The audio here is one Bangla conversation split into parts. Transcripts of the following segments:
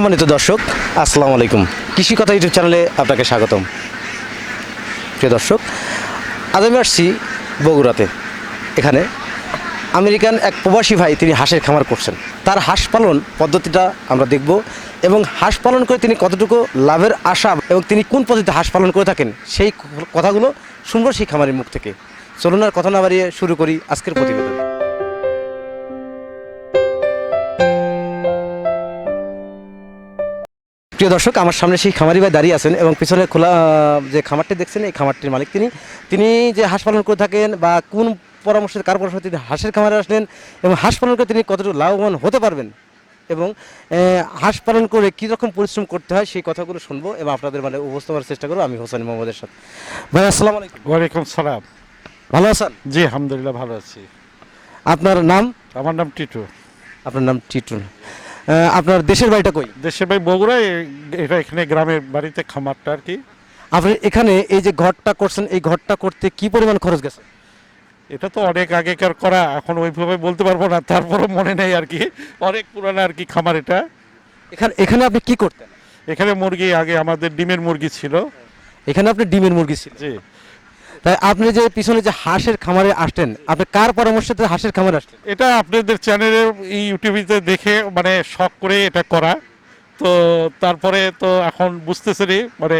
সম্মানিত দর্শক, আসসালামু আলাইকুম। কৃষি কথা ইউটিউব চ্যানেলে আপনাকে স্বাগতম। প্রিয় দর্শক, আজ আমি আসছি বগুড়াতে। এখানে আমেরিকান এক প্রবাসী ভাই তিনি হাঁসের খামার করছেন। তার হাঁস পালন পদ্ধতিটা আমরা দেখব এবং হাঁস পালন করে তিনি কতটুকু লাভের আশা এবং তিনি কোন পদ্ধতিতে হাঁস পালন করে থাকেন সেই কথাগুলো শুনবো সেই খামারের মুখ থেকে। চলুন আর কথা না বাড়িয়ে শুরু করি আজকের প্রতিবেদন। প্রিয় দর্শক, আমার সামনে সেই খামারি ভাই দাঁড়িয়ে আছেন এবং পিছনে খোলা যে খামারটি দেখছেন এই খামারটির মালিক তিনি যে হাঁস পালন করে থাকেন বা কোন পরামর্শে কার পরামর্শে তিনি হাঁসের খামারে আসলেন এবং হাঁস পালন করে তিনি কতটুকু লাভবান হতে পারবেন এবং হাঁস পালন করে কী রকম পরিশ্রম করতে হয় সেই কথাগুলো শুনবো এবং আপনাদের মানে উপস্থাপনের চেষ্টা করবো আমি হোসেন মোহাম্মদের সাথে। ভাই আসসালামু আলাইকুম। ওয়ালাইকুম সালাম। ভালো আছেন? জি আলহামদুলিল্লাহ ভালো আছি। আপনার নাম? আমার নাম টিটু। আপনার নাম টিটু। আপনার দেশের বাড়িটা কই? দেশের বাড়ি বগুড়ায়, এটা এখানে গ্রামের বাড়িতে খামারটা আর কি। আপনি এখানে এই যে ঘরটা করছেন এই ঘরটা করতে কি পরিমাণ খরচ গেছে? এটা তো অনেক আগেকার করা, এখন ওইভাবে বলতে পারবো না, তারপরও মনে নেই আর কি। অনেক পুরানো আর কি খামার এটা। এখানে আপনি কি করতেন? এখানে মুরগি, আগে আমাদের ডিমের মুরগি ছিল। এখানে আপনি ডিমের মুরগি ছিল? জি। তাই আপনি যে পিছনে যে হাঁসের খামারে আসলেন, আপনি কার পরামর্শে হাঁসের খামারে আসলেন? এটা আপনাদের চ্যানেলে ইউটিউবে দেখে মানে শখ করে এটা করা। তো তারপরে তো এখন বুঝতেছেনই মানে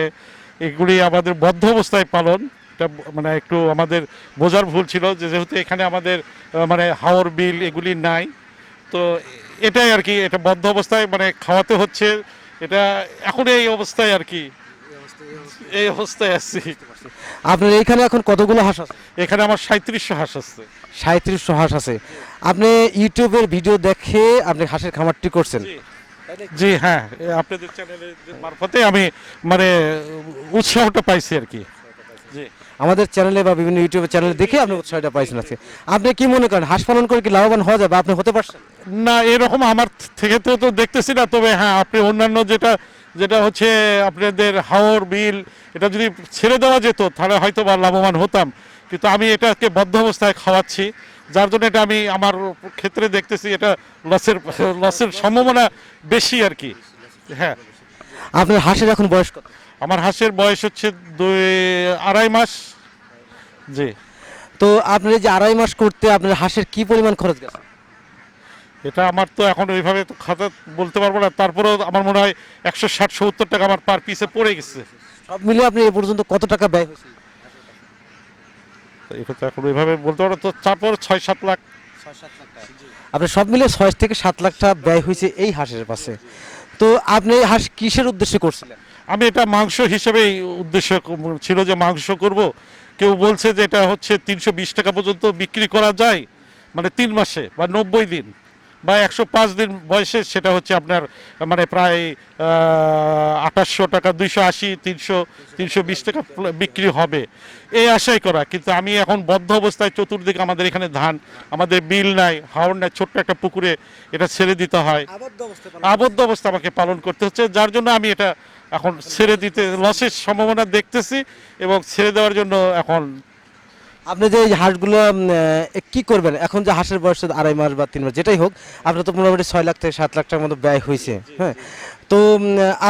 এগুলি আমাদের বদ্ধ অবস্থায় পালন। এটা মানে একটু আমাদের বোঝার ভুল ছিল যে যেহেতু এখানে আমাদের মানে হাওর বিল এগুলি নাই, তো এটাই আর কি, এটা বদ্ধ অবস্থায় মানে খাওয়াতে হচ্ছে। এটা এখন এই অবস্থায় আর কি, এই অবস্থায় আছি। আপনার এইখানে এখন কতগুলো হাঁস আছে? এখানে আমার 3700 হাঁস আছে। 3700 হাঁস আছে। আপনি ইউটিউবের ভিডিও দেখে আপনি হাঁসের খামারটি করছেন? জি হ্যাঁ, আপনাদের চ্যানেলের মারফতে আমি মানে উৎসাহটা পাইছি আর কি। জি। আমাদের চ্যানেলে বা বিভিন্ন ইউটিউবের চ্যানেলে দেখে আপনি উৎসাহটা পাইছেন আজকে। আপনি কি মনে করেন হাঁস পালন করে কি লাভবান হওয়া যাবে? আপনি হতে পারছেন? না, এরকম আমার থেকে তো দেখতেছি না, তবে হ্যাঁ আপনি অন্যান্য যেটা যেটা হচ্ছে আপনাদের হাওর বিল, এটা যদি ছেড়ে দেওয়া যেত তাহলে হয়তো বা লাভবান হতাম, কিন্তু আমি এটাকে বদ্ধ অবস্থায় খাওয়াচ্ছি, যার জন্য এটা আমি আমার ক্ষেত্রে দেখতেছি এটা লসের সম্ভাবনা বেশি আর কি। হ্যাঁ। আপনার হাঁসের এখন বয়স কত? আমার হাঁসের বয়স হচ্ছে 2-2.5 মাস। জি। তো আপনি যে 2.5 মাস করতে আপনার হাঁসের কি পরিমাণ খরচ গেছে? এটা আমার তো এখন ওইভাবে তো খাতা বলতে পারবো না, তারপরেও আমার মনে হয় 160-170 টাকা আমার পার পিসে পড়ে গেছে। সব মিলিয়ে আপনি এ পর্যন্ত কত টাকা ব্যয় হয়েছে? এটা তো এখন ওইভাবে বলতে পারবো, তো তারপর 6-7 লাখ। আপনি সব মিলিয়ে 6 থেকে 7 লাখ টাকা ব্যয় হয়েছে এই হাঁসের পাশে। তো আপনি এই হাঁস কিসের উদ্দেশ্যে করছিলেন? আমি এটা মাংস হিসেবেই উদ্দেশ্য ছিল যে মাংস করব। কেউ বলছে যে এটা হচ্ছে 320 টাকা পর্যন্ত বিক্রি করা যায়, মানে 3 মাসে বা 90 দিন বা 105 দিন বয়সে, সেটা হচ্ছে আপনার মানে প্রায় 2800 টাকা, 280, 320 টাকা বিক্রি হবে এই আশাই করা। কিন্তু আমি এখন বদ্ধ অবস্থায়, চতুর্দিকে আমাদের এখানে ধান, আমাদের বিল নাই, হাওর নাই, ছোট্ট একটা পুকুরে এটা ছেড়ে দিতে হয়, আবদ্ধ অবস্থা আমাকে পালন করতে হচ্ছে, যার জন্য আমি এটা এখন ছেড়ে দিতে লসের সম্ভাবনা দেখতেছি এবং ছেড়ে দেওয়ার জন্য এখন। আপনি যে এই হাঁসগুলো কি করবেন এখন যে হাঁসের বয়স 2.5 মাস বা 3 মাস যেটাই হোক, আপনার তো মোটামুটি 6 লাখ থেকে 7 লাখ টাকার মতো ব্যয় হয়েছে, হ্যাঁ? তো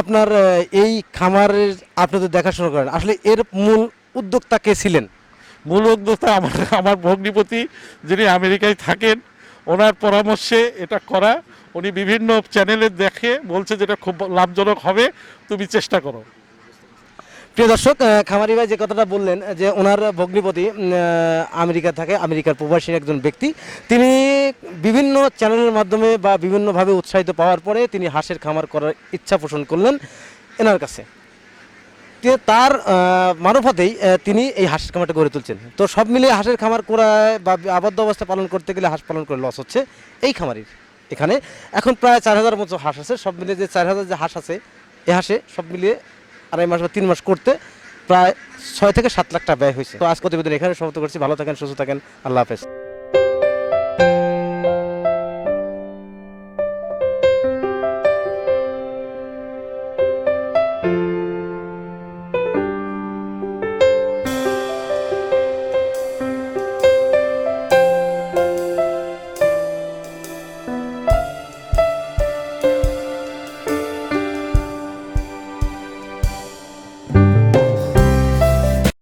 আপনার এই খামারের আপনি তো দেখাশোনা করেন, আসলে এর মূল উদ্যোক্তা কে ছিলেন? মূল উদ্যোক্তা আমার ভগ্নিপতি, যিনি আমেরিকায় থাকেন, ওনার পরামর্শে এটা করা। উনি বিভিন্ন চ্যানেলে দেখে বলছে যেটা খুব লাভজনক হবে, তুমি চেষ্টা করো। প্রিয় দর্শক, খামারি ভাই যে কথাটা বললেন যে ওনার ভগ্নিপতি আমেরিকা থাকে, আমেরিকার প্রবাসী একজন ব্যক্তি, তিনি বিভিন্ন চ্যানেলের মাধ্যমে বা বিভিন্নভাবে উৎসাহিত পাওয়ার পরে তিনি হাঁসের খামার করার ইচ্ছা পোষণ করলেন এনার কাছে। তার মারফতেই তিনি এই হাঁসের খামারটা গড়ে তুলছেন। তো সব মিলিয়ে হাঁসের খামার করায় বা আবদ্ধ অবস্থা পালন করতে গেলে হাঁস পালন করে লস হচ্ছে এই খামারির। এখানে এখন প্রায় 4000 মতো হাঁস আছে, সব মিলিয়ে যে 4000 যে হাঁস আছে এই হাঁসে সব মিলিয়ে 2.5 মাস বা 3 মাস করতে প্রায় 6 থেকে 7 লাখ টাকা ব্যয় হয়েছে। তো আজ প্রতিবেদন এখানে সমাপ্ত করছি। ভালো থাকেন, সুস্থ থাকেন, আল্লাহ হাফেজ।